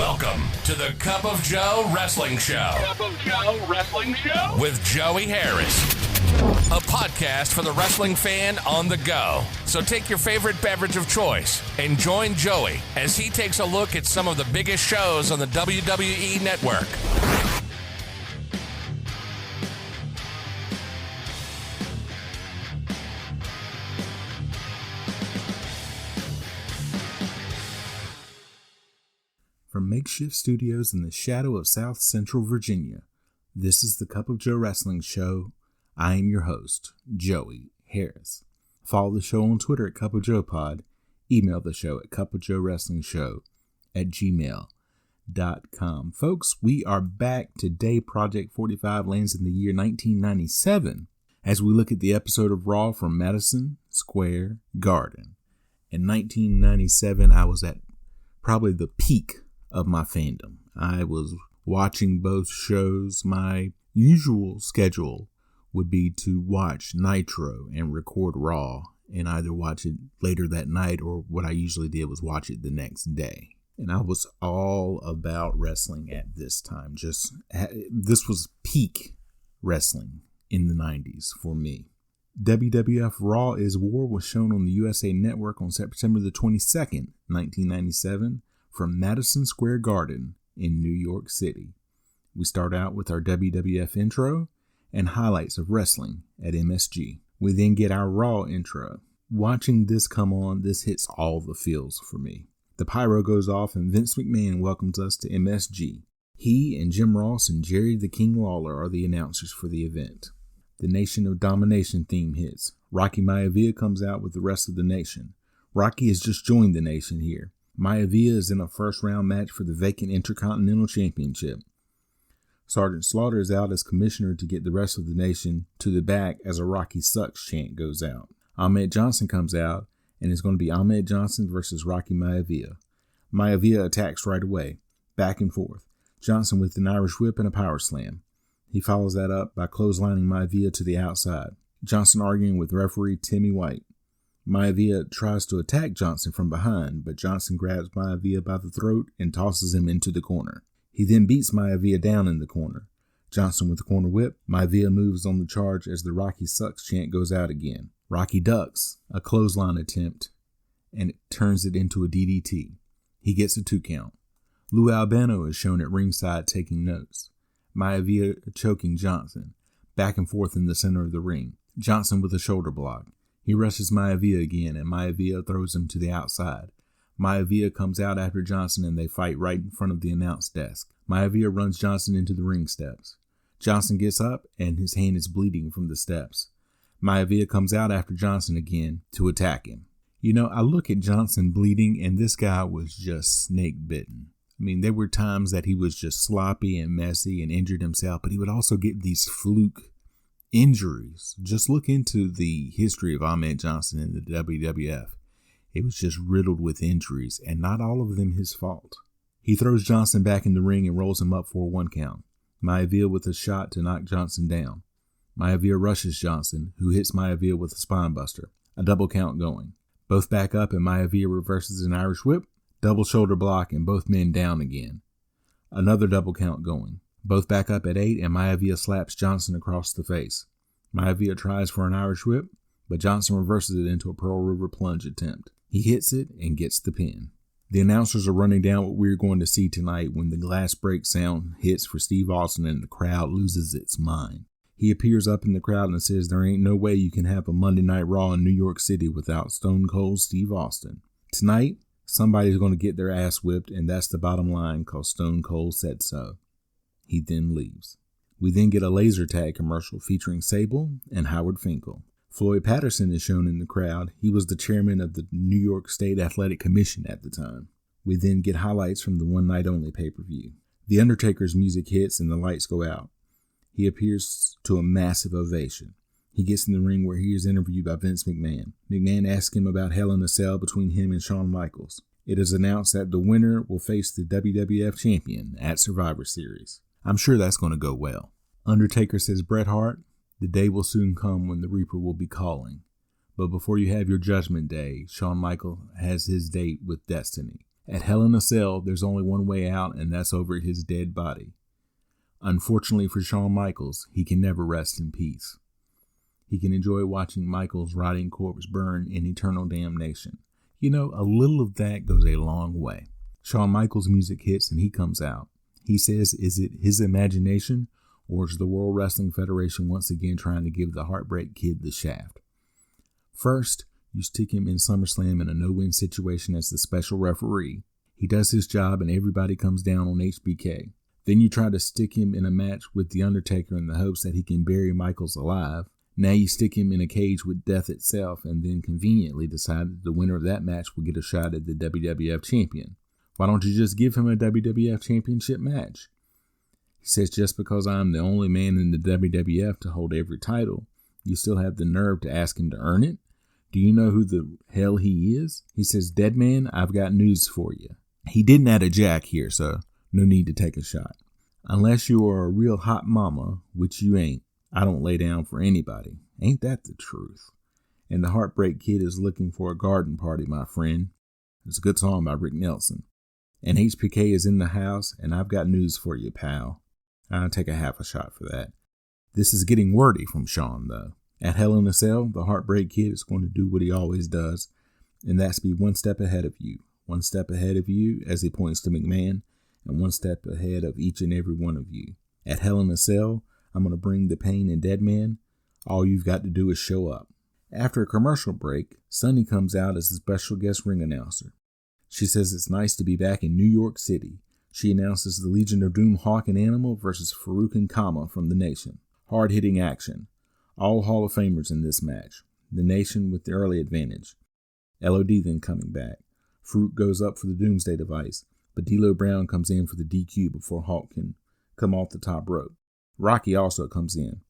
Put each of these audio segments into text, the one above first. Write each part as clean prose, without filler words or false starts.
Welcome to the Cup of Joe Wrestling Show. Cup of Joe Wrestling Show? With Joey Harris. A podcast for the wrestling fan on the go. So take your favorite beverage of choice and join Joey as he takes a look at some of the biggest shows on the WWE Network. From makeshift studios in the shadow of South Central Virginia, this is the Cup of Joe Wrestling Show. I am your host, Joey Harris. Follow the show on Twitter at Cup of Joe Pod. Email the show at cupofjoewrestlingshow@gmail.com. Folks, we are back today. Project 45 lands in the year 1997 as we look at the episode of Raw from Madison Square Garden. In 1997, I was at probably the peak of my fandom. I was watching both shows. My usual schedule would be to watch Nitro and record Raw and either watch it later that night or what I usually did was watch it the next day. And I was all about wrestling at this time. This was peak wrestling in the 90s for me. WWF Raw is War was shown on the USA Network on September the 22nd, 1997, from Madison Square Garden in New York City. We start out with our WWF intro and highlights of wrestling at MSG. We then get our Raw intro. Watching this come on, this hits all the feels for me. The pyro goes off and Vince McMahon welcomes us to MSG. He and Jim Ross and Jerry the King Lawler are the announcers for the event. The Nation of Domination theme hits. Rocky Maivia comes out with the rest of the nation. Rocky has just joined the nation here. Maivia is in a first-round match for the vacant Intercontinental Championship. Sergeant Slaughter is out as commissioner to get the rest of the nation to the back as a Rocky Sucks chant goes out. Ahmed Johnson comes out, and it's going to be Ahmed Johnson versus Rocky Maivia. Maivia attacks right away, back and forth. Johnson with an Irish whip and a power slam. He follows that up by clotheslining Maivia to the outside. Johnson arguing with referee Timmy White. Maivia tries to attack Johnson from behind, but Johnson grabs Maivia by the throat and tosses him into the corner. He then beats Maivia down in the corner. Johnson with the corner whip. Maivia moves on the charge as the Rocky Sucks chant goes out again. Rocky ducks a clothesline attempt and it turns it into a DDT. He gets a 2 count. Lou Albano is shown at ringside taking notes. Maivia choking Johnson. Back and forth in the center of the ring. Johnson with a shoulder block. He rushes Maivia again and Maivia throws him to the outside. Maivia comes out after Johnson and they fight right in front of the announce desk. Maivia runs Johnson into the ring steps. Johnson gets up and his hand is bleeding from the steps. Maivia comes out after Johnson again to attack him. You know, I look at Johnson bleeding and this guy was just snake bitten. I mean, there were times that he was just sloppy and messy and injured himself, but he would also get these fluke injuries. Just look into the history of Ahmed Johnson in the WWF. It was just riddled with injuries, and not all of them his fault. He throws Johnson back in the ring and rolls him up for a 1 count. Maivia with a shot to knock Johnson down. Maivia rushes Johnson, who hits Maivia with a spine buster. A double count going. Both back up and Maivia reverses an Irish whip. Double shoulder block and both men down again. Another double count going. Both back up at 8 and Maivia slaps Johnson across the face. Maivia tries for an Irish whip, but Johnson reverses it into a Pearl River plunge attempt. He hits it and gets the pin. The announcers are running down what we're going to see tonight when the glass break sound hits for Steve Austin and the crowd loses its mind. He appears up in the crowd and says there ain't no way you can have a Monday Night Raw in New York City without Stone Cold Steve Austin. Tonight, somebody's going to get their ass whipped, and that's the bottom line because Stone Cold said so. He then leaves. We then get a laser tag commercial featuring Sable and Howard Finkel. Floyd Patterson is shown in the crowd. He was the chairman of the New York State Athletic Commission at the time. We then get highlights from the one night only pay-per-view. The Undertaker's music hits and the lights go out. He appears to a massive ovation. He gets in the ring where he is interviewed by Vince McMahon. McMahon asks him about Hell in a Cell between him and Shawn Michaels. It is announced that the winner will face the WWF champion at Survivor Series. I'm sure that's going to go well. Undertaker says, Bret Hart, the day will soon come when the Reaper will be calling. But before you have your judgment day, Shawn Michaels has his date with Destiny. At Hell in a Cell, there's only one way out, and that's over his dead body. Unfortunately for Shawn Michaels, he can never rest in peace. He can enjoy watching Michaels' rotting corpse burn in eternal damnation. You know, a little of that goes a long way. Shawn Michaels' music hits and he comes out. He says, is it his imagination, or is the World Wrestling Federation once again trying to give the Heartbreak Kid the shaft? First, you stick him in SummerSlam in a no-win situation as the special referee. He does his job and everybody comes down on HBK. Then you try to stick him in a match with The Undertaker in the hopes that he can bury Michaels alive. Now you stick him in a cage with death itself and then conveniently decide that the winner of that match will get a shot at the WWF champion. Why don't you just give him a WWF championship match? He says, just because I'm the only man in the WWF to hold every title, you still have the nerve to ask him to earn it? Do you know who the hell he is? He says, dead man, I've got news for you. He didn't add a jack here, so no need to take a shot. Unless you are a real hot mama, which you ain't, I don't lay down for anybody. Ain't that the truth? And the Heartbreak Kid is looking for a garden party, my friend. It's a good song by Rick Nelson. And HPK is in the house, and I've got news for you, pal. I'll take a half a shot for that. This is getting wordy from Shawn, though. At Hell in a Cell, the Heartbreak Kid is going to do what he always does, and that's be one step ahead of you. One step ahead of you, as he points to McMahon, and one step ahead of each and every one of you. At Hell in a Cell, I'm going to bring the pain and dead man. All you've got to do is show up. After a commercial break, Sunny comes out as a special guest ring announcer. She says it's nice to be back in New York City. She announces the Legion of Doom Hawk and Animal versus Farouk and Kama from the Nation. Hard-hitting action. All Hall of Famers in this match. The Nation with the early advantage. LOD then coming back. Farouk goes up for the Doomsday device, but D'Lo Brown comes in for the DQ before Hawk can come off the top rope. Rocky also comes in.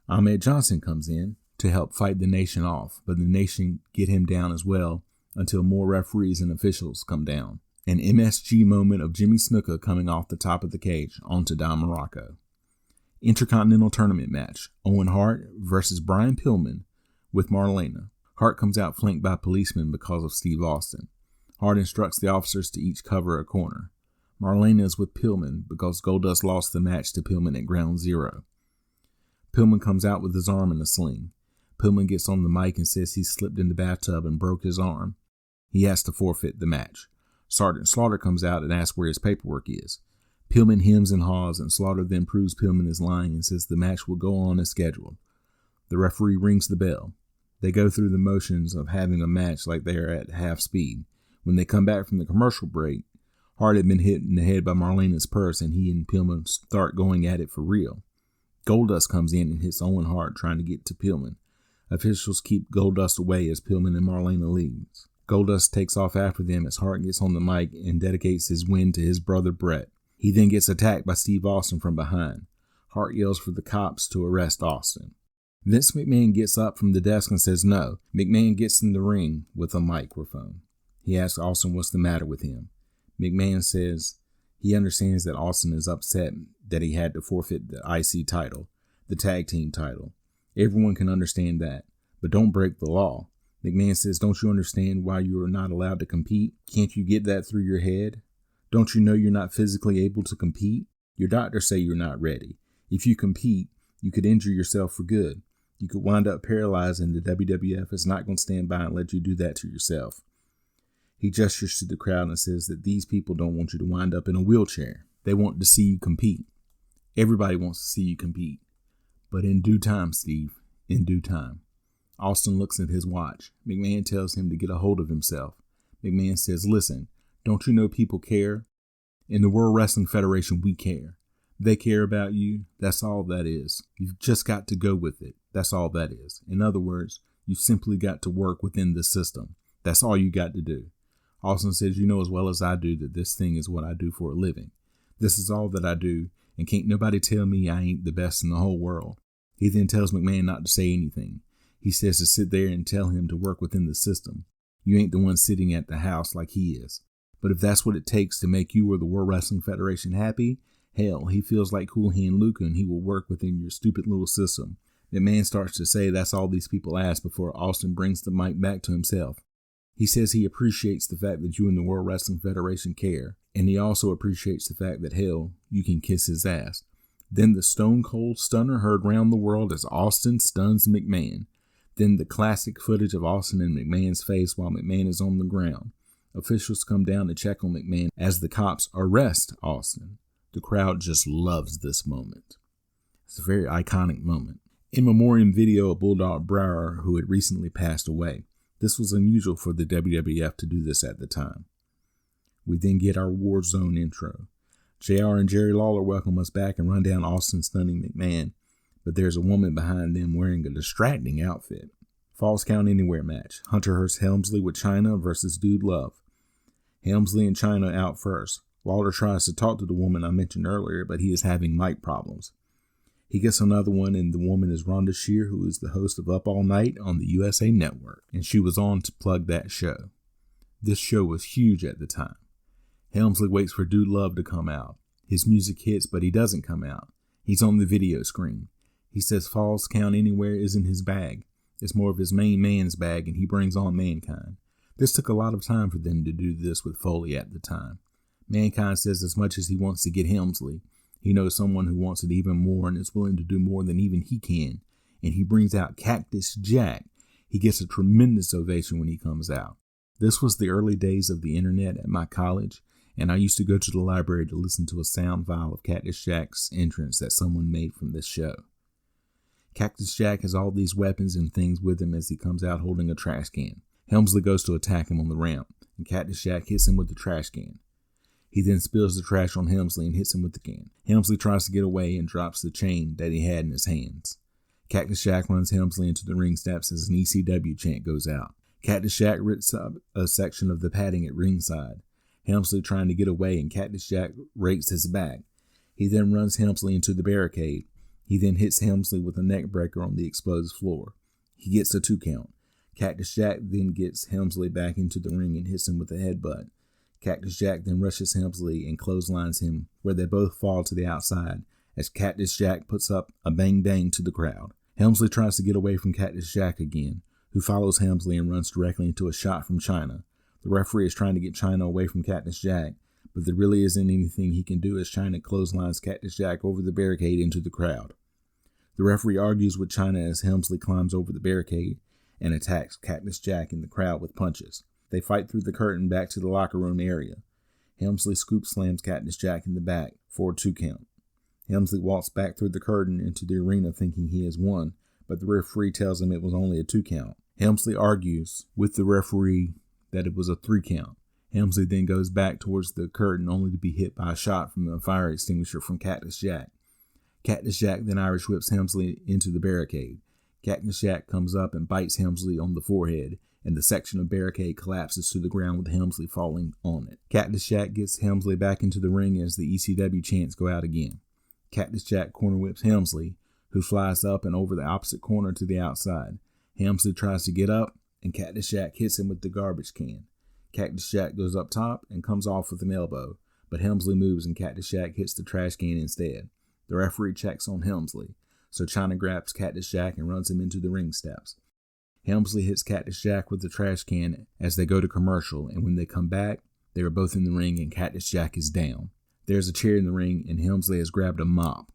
Ahmed Johnson comes in to help fight the Nation off, but the Nation get him down as well until more referees and officials come down. An MSG moment of Jimmy Snuka coming off the top of the cage onto Don Morocco. Intercontinental Tournament match. Owen Hart versus Brian Pillman with Marlena. Hart comes out flanked by policemen because of Steve Austin. Hart instructs the officers to each cover a corner. Marlena is with Pillman because Goldust lost the match to Pillman at Ground Zero. Pillman comes out with his arm in a sling. Pillman gets on the mic and says he slipped in the bathtub and broke his arm. He has to forfeit the match. Sergeant Slaughter comes out and asks where his paperwork is. Pillman hems and haws, and Slaughter then proves Pillman is lying and says the match will go on as scheduled. The referee rings the bell. They go through the motions of having a match like they are at half speed. When they come back from the commercial break, Hart had been hit in the head by Marlena's purse, and he and Pillman start going at it for real. Goldust comes in and hits Owen Hart trying to get to Pillman. Officials keep Goldust away as Pillman and Marlena leaves. Goldust takes off after them as Hart gets on the mic and dedicates his win to his brother Bret. He then gets attacked by Steve Austin from behind. Hart yells for the cops to arrest Austin. Vince McMahon gets up from the desk and says no. McMahon gets in the ring with a microphone. He asks Austin what's the matter with him. McMahon says he understands that Austin is upset that he had to forfeit the IC title, the tag team title. Everyone can understand that, but don't break the law. McMahon says, don't you understand why you are not allowed to compete? Can't you get that through your head? Don't you know you're not physically able to compete? Your doctors say you're not ready. If you compete, you could injure yourself for good. You could wind up paralyzed, and the WWF is not going to stand by and let you do that to yourself. He gestures to the crowd and says that these people don't want you to wind up in a wheelchair. They want to see you compete. Everybody wants to see you compete. But in due time, Steve, in due time. Austin looks at his watch. McMahon tells him to get a hold of himself. McMahon says, listen, don't you know people care? In the World Wrestling Federation, we care. They care about you. That's all that is. You've just got to go with it. That's all that is. In other words, you've simply got to work within the system. That's all you got to do. Austin says, you know as well as I do that this thing is what I do for a living. This is all that I do, and can't nobody tell me I ain't the best in the whole world. He then tells McMahon not to say anything. He says to sit there and tell him to work within the system. You ain't the one sitting at the house like he is. But if that's what it takes to make you or the World Wrestling Federation happy, hell, he feels like Cool Hand Luca and he will work within your stupid little system. The man starts to say that's all these people ask before Austin brings the mic back to himself. He says he appreciates the fact that you and the World Wrestling Federation care, and he also appreciates the fact that, hell, you can kiss his ass. Then the Stone Cold Stunner heard round the world as Austin stuns McMahon. Then the classic footage of Austin in McMahon's face while McMahon is on the ground. Officials come down to check on McMahon as the cops arrest Austin. The crowd just loves this moment. It's a very iconic moment. In memoriam video of Bulldog Brower, who had recently passed away. This was unusual for the WWF to do this at the time. We then get our War Zone intro. JR and Jerry Lawler welcome us back and run down Austin stunning McMahon, but there's a woman behind them wearing a distracting outfit. Falls Count Anywhere match. Hunter Hearst Helmsley with Chyna versus Dude Love. Helmsley and Chyna out first. Lawler tries to talk to the woman I mentioned earlier, but he is having mic problems. He gets another one, and the woman is Rhonda Shear, who is the host of Up All Night on the USA Network, and she was on to plug that show. This show was huge at the time. Helmsley waits for Dude Love to come out. His music hits, but he doesn't come out. He's on the video screen. He says Falls Count Anywhere isn't his bag. It's more of his main man's bag, and he brings on Mankind. This took a lot of time for them to do this with Foley at the time. Mankind says as much as he wants to get Helmsley, he knows someone who wants it even more and is willing to do more than even he can. And he brings out Cactus Jack. He gets a tremendous ovation when he comes out. This was the early days of the internet at my college, and I used to go to the library to listen to a sound file of Cactus Jack's entrance that someone made from this show. Cactus Jack has all these weapons and things with him as he comes out holding a trash can. Helmsley goes to attack him on the ramp, and Cactus Jack hits him with the trash can. He then spills the trash on Helmsley and hits him with the can. Helmsley tries to get away and drops the chain that he had in his hands. Cactus Jack runs Helmsley into the ring steps as an ECW chant goes out. Cactus Jack rips up a section of the padding at ringside. Helmsley trying to get away, and Cactus Jack rakes his back. He then runs Helmsley into the barricade. He then hits Helmsley with a neck breaker on the exposed floor. He gets a 2 count. Cactus Jack then gets Helmsley back into the ring and hits him with a headbutt. Cactus Jack then rushes Helmsley and clotheslines him, where they both fall to the outside as Cactus Jack puts up a bang bang to the crowd. Helmsley tries to get away from Cactus Jack again, who follows Helmsley and runs directly into a shot from Chyna. The referee is trying to get Chyna away from Cactus Jack, but there really isn't anything he can do as Chyna clotheslines Cactus Jack over the barricade into the crowd. The referee argues with Chyna as Helmsley climbs over the barricade and attacks Cactus Jack in the crowd with punches. They fight through the curtain back to the locker room area. Helmsley scoop slams Cactus Jack in the back for a 2 count. Helmsley walks back through the curtain into the arena thinking he has won, but the referee tells him it was only a 2 count. Helmsley argues with the referee that it was a 3 count. Helmsley then goes back towards the curtain only to be hit by a shot from a fire extinguisher from Cactus Jack. Cactus Jack then Irish whips Helmsley into the barricade. Cactus Jack comes up and bites Helmsley on the forehead, and the section of barricade collapses to the ground with Helmsley falling on it. Cactus Jack gets Helmsley back into the ring as the ECW chants go out again. Cactus Jack corner whips Helmsley, who flies up and over the opposite corner to the outside. Helmsley tries to get up, and Cactus Jack hits him with the garbage can. Cactus Jack goes up top and comes off with an elbow, but Helmsley moves and Cactus Jack hits the trash can instead. The referee checks on Helmsley, so Chyna grabs Cactus Jack and runs him into the ring steps. Helmsley hits Cactus Jack with the trash can as they go to commercial, and when they come back, they are both in the ring and Cactus Jack is down. There's a chair in the ring and Helmsley has grabbed a mop.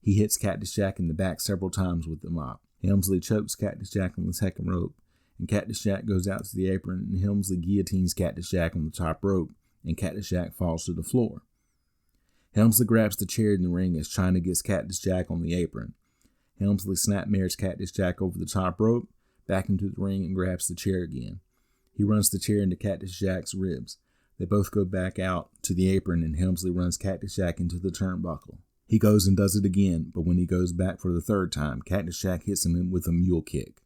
He hits Cactus Jack in the back several times with the mop. Helmsley chokes Cactus Jack on the second rope, and Cactus Jack goes out to the apron, and Helmsley guillotines Cactus Jack on the top rope, and Cactus Jack falls to the floor. Helmsley grabs the chair in the ring as Chyna gets Cactus Jack on the apron. Helmsley snapmares Cactus Jack over the top rope, back into the ring, and grabs the chair again. He runs the chair into Cactus Jack's ribs. They both go back out to the apron, and Helmsley runs Cactus Jack into the turnbuckle. He goes and does it again, but when he goes back for the third time, Cactus Jack hits him with a mule kick.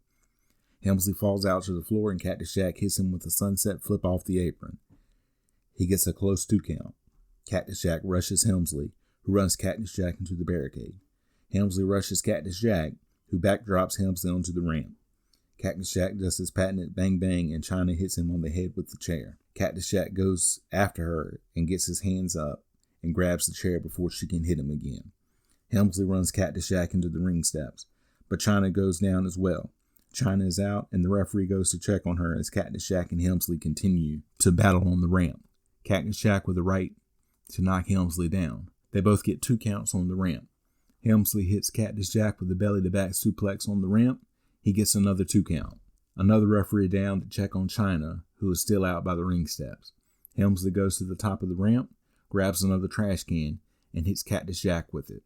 Helmsley falls out to the floor, and Cactus Jack hits him with a sunset flip off the apron. He gets a close 2 count. Cactus Jack rushes Helmsley, who runs Cactus Jack into the barricade. Helmsley rushes Cactus Jack, who backdrops Helmsley onto the ramp. Cactus Jack does his patented bang bang, and Chyna hits him on the head with the chair. Cactus Jack goes after her and gets his hands up and grabs the chair before she can hit him again. Helmsley runs Cactus Jack into the ring steps, but Chyna goes down as well. China is out, and the referee goes to check on her as Cactus Jack and Helmsley continue to battle on the ramp. Cactus Jack with the right to knock Helmsley down. They both get 2 counts on the ramp. Helmsley hits Cactus Jack with the belly-to-back suplex on the ramp. He gets another 2 count. Another referee down to check on China, who is still out by the ring steps. Helmsley goes to the top of the ramp, grabs another trash can, and hits Cactus Jack with it.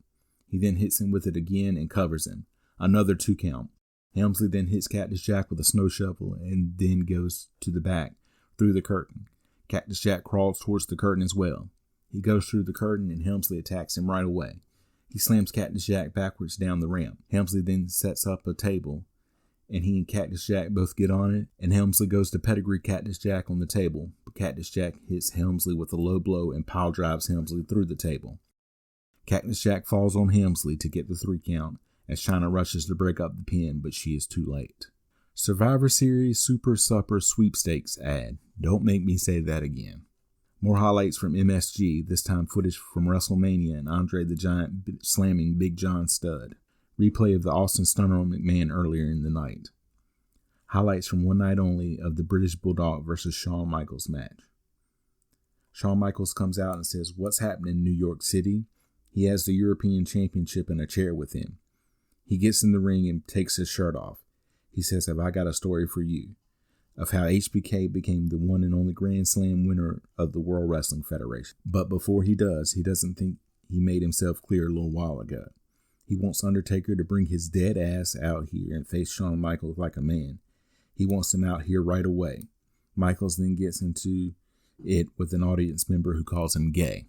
He then hits him with it again and covers him. Another 2 count. Helmsley then hits Cactus Jack with a snow shovel and then goes to the back through the curtain. Cactus Jack crawls towards the curtain as well. He goes through the curtain and Helmsley attacks him right away. He slams Cactus Jack backwards down the ramp. Helmsley then sets up a table, and he and Cactus Jack both get on it, and Helmsley goes to pedigree Cactus Jack on the table, but Cactus Jack hits Helmsley with a low blow and pile drives Helmsley through the table. Cactus Jack falls on Helmsley to get the 3 count, as China rushes to break up the pin, but she is too late. Survivor Series Super Supper Sweepstakes ad. Don't make me say that again. More highlights from MSG, this time footage from WrestleMania and Andre the Giant slamming Big John Studd. Replay of the Austin Stunner on McMahon earlier in the night. Highlights from one night only of the British Bulldog versus Shawn Michaels match. Shawn Michaels comes out and says, "What's happening in New York City?" He has the European Championship in a chair with him. He gets in the ring and takes his shirt off. He says, "Have I got a story for you?" Of how HBK became the one and only Grand Slam winner of the World Wrestling Federation. But before he does, he doesn't think he made himself clear a little while ago. He wants Undertaker to bring his dead ass out here and face Shawn Michaels like a man. He wants him out here right away. Michaels then gets into it with an audience member who calls him gay.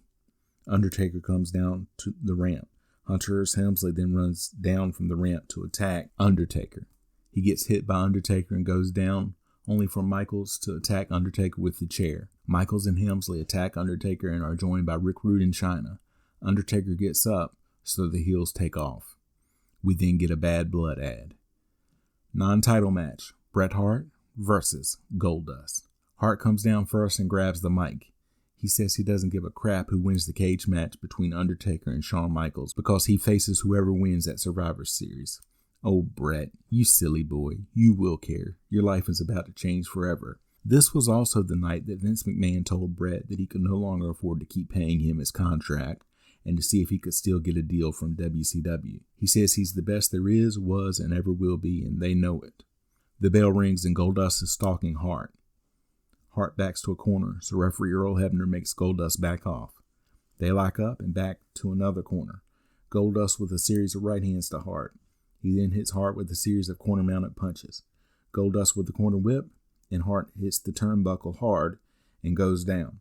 Undertaker comes down to the ramp. Hunter S. Helmsley then runs down from the ramp to attack Undertaker. He gets hit by Undertaker and goes down, only for Michaels to attack Undertaker with the chair. Michaels and Helmsley attack Undertaker and are joined by Rick Rude and China. Undertaker gets up, so the heels take off. We then get a Bad Blood ad. Non-title match, Bret Hart versus Goldust. Hart comes down first and grabs the mic. He says he doesn't give a crap who wins the cage match between Undertaker and Shawn Michaels because he faces whoever wins at Survivor Series. Oh, Bret, you silly boy, you will care. Your life is about to change forever. This was also the night that Vince McMahon told Bret that he could no longer afford to keep paying him his contract and to see if he could still get a deal from WCW. He says he's the best there is, was, and ever will be, and they know it. The bell rings and Goldust is stalking Hart. Hart backs to a corner, so referee Earl Hebner makes Goldust back off. They lock up and back to another corner. Goldust with a series of right hands to Hart. He then hits Hart with a series of corner-mounted punches. Goldust with the corner whip, and Hart hits the turnbuckle hard and goes down.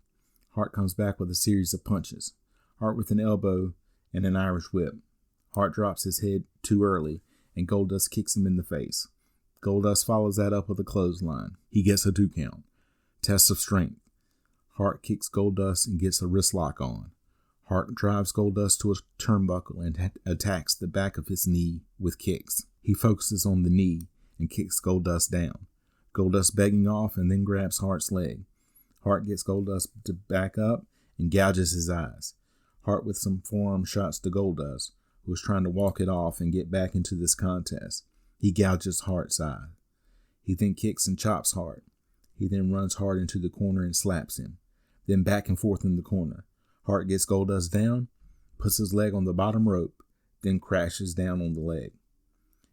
Hart comes back with a series of punches. Hart with an elbow and an Irish whip. Hart drops his head too early, and Goldust kicks him in the face. Goldust follows that up with a clothesline. He gets a 2 count. Test of strength. Hart kicks Goldust and gets a wrist lock on. Hart drives Goldust to a turnbuckle and attacks the back of his knee with kicks. He focuses on the knee and kicks Goldust down. Goldust begging off and then grabs Hart's leg. Hart gets Goldust to back up and gouges his eyes. Hart with some forearm shots to Goldust, who was trying to walk it off and get back into this contest. He gouges Hart's eye. He then kicks and chops Hart. He then runs Hart into the corner and slaps him. Then back and forth in the corner. Hart gets Goldust down, puts his leg on the bottom rope, then crashes down on the leg.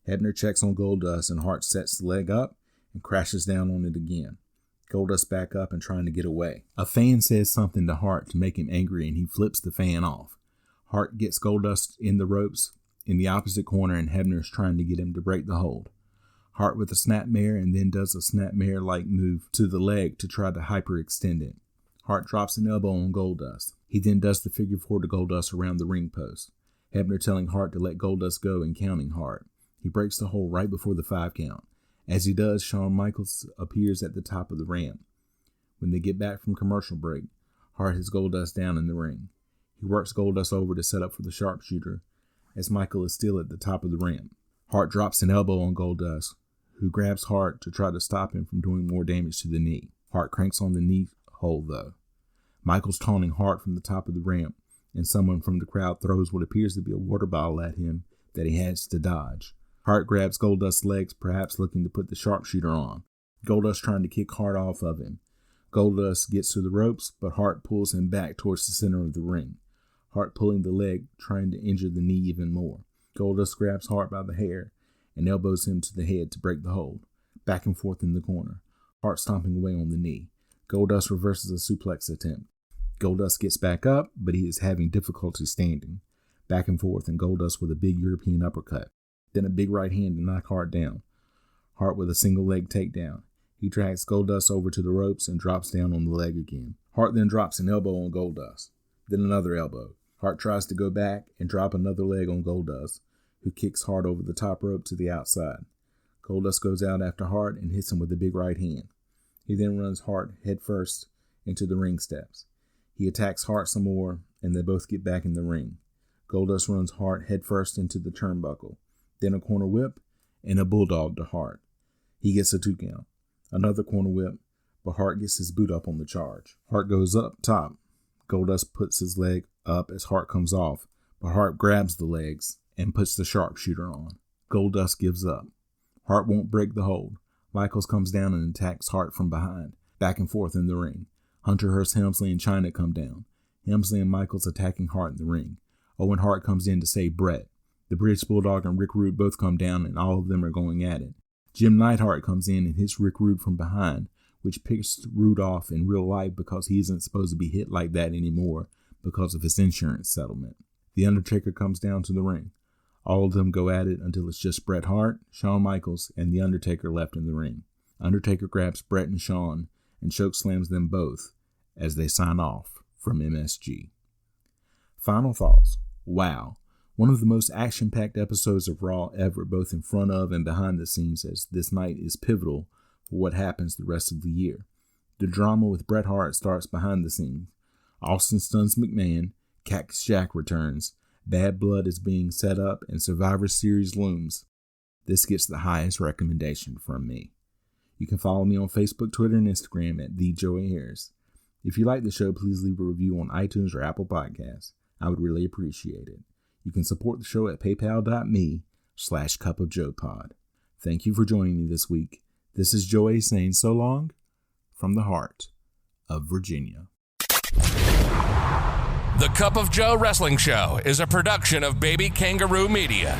Hebner checks on Goldust and Hart sets the leg up and crashes down on it again. Goldust back up and trying to get away. A fan says something to Hart to make him angry and he flips the fan off. Hart gets Goldust in the ropes in the opposite corner and Hebner's trying to get him to break the hold. Hart with a snapmare and then does a snapmare-like move to the leg to try to hyperextend it. Hart drops an elbow on Goldust. He then does the figure 4 to Goldust around the ring post. Hebner telling Hart to let Goldust go and counting Hart. He breaks the hold right before the 5 count. As he does, Shawn Michaels appears at the top of the ramp. When they get back from commercial break, Hart has Goldust down in the ring. He works Goldust over to set up for the sharpshooter, as Michael is still at the top of the ramp. Hart drops an elbow on Goldust, who grabs Hart to try to stop him from doing more damage to the knee. Hart cranks on the knee hold, though. Michael's taunting Hart from the top of the ramp, and someone from the crowd throws what appears to be a water bottle at him that he has to dodge. Hart grabs Goldust's legs, perhaps looking to put the sharpshooter on. Goldust trying to kick Hart off of him. Goldust gets to the ropes, but Hart pulls him back towards the center of the ring. Hart pulling the leg, trying to injure the knee even more. Goldust grabs Hart by the hair and elbows him to the head to break the hold. Back and forth in the corner. Hart stomping away on the knee. Goldust reverses a suplex attempt. Goldust gets back up, but he is having difficulty standing. Back and forth, and Goldust with a big European uppercut. Then a big right hand to knock Hart down. Hart with a single leg takedown. He drags Goldust over to the ropes and drops down on the leg again. Hart then drops an elbow on Goldust. Then another elbow. Hart tries to go back and drop another leg on Goldust, who kicks Hart over the top rope to the outside. Goldust goes out after Hart and hits him with a big right hand. He then runs Hart headfirst into the ring steps. He attacks Hart some more, and they both get back in the ring. Goldust runs Hart headfirst into the turnbuckle, then a corner whip, and a bulldog to Hart. He gets a 2 count. Another corner whip, but Hart gets his boot up on the charge. Hart goes up top. Goldust puts his leg up as Hart comes off, but Hart grabs the legs and puts the sharpshooter on. Goldust gives up. Hart won't break the hold. Michaels comes down and attacks Hart from behind, back and forth in the ring. Hunter Hearst Helmsley and Chyna come down. Helmsley and Michaels attacking Hart in the ring. Owen Hart comes in to save Bret. The British Bulldog and Rick Rude both come down, and all of them are going at it. Jim Neidhart comes in and hits Rick Rude from behind, which picks Rude off in real life because he isn't supposed to be hit like that anymore because of his insurance settlement. The Undertaker comes down to the ring. All of them go at it until it's just Bret Hart, Shawn Michaels, and The Undertaker left in the ring. Undertaker grabs Bret and Shawn and chokeslams them both as they sign off from MSG. Final thoughts. Wow. One of the most action-packed episodes of Raw ever, both in front of and behind the scenes, as this night is pivotal for what happens the rest of the year. The drama with Bret Hart starts behind the scenes. Austin stuns McMahon, Cactus Jack returns, Bad Blood is being set up, and Survivor Series looms. This gets the highest recommendation from me. You can follow me on Facebook, Twitter, and Instagram at TheJoeyHarris. If you like the show, please leave a review on iTunes or Apple Podcasts. I would really appreciate it. You can support the show at paypal.me/cupofjoepod. Thank you for joining me this week. This is Joey saying so long from the heart of Virginia. The Cup of Joe Wrestling Show is a production of Baby Kangaroo Media.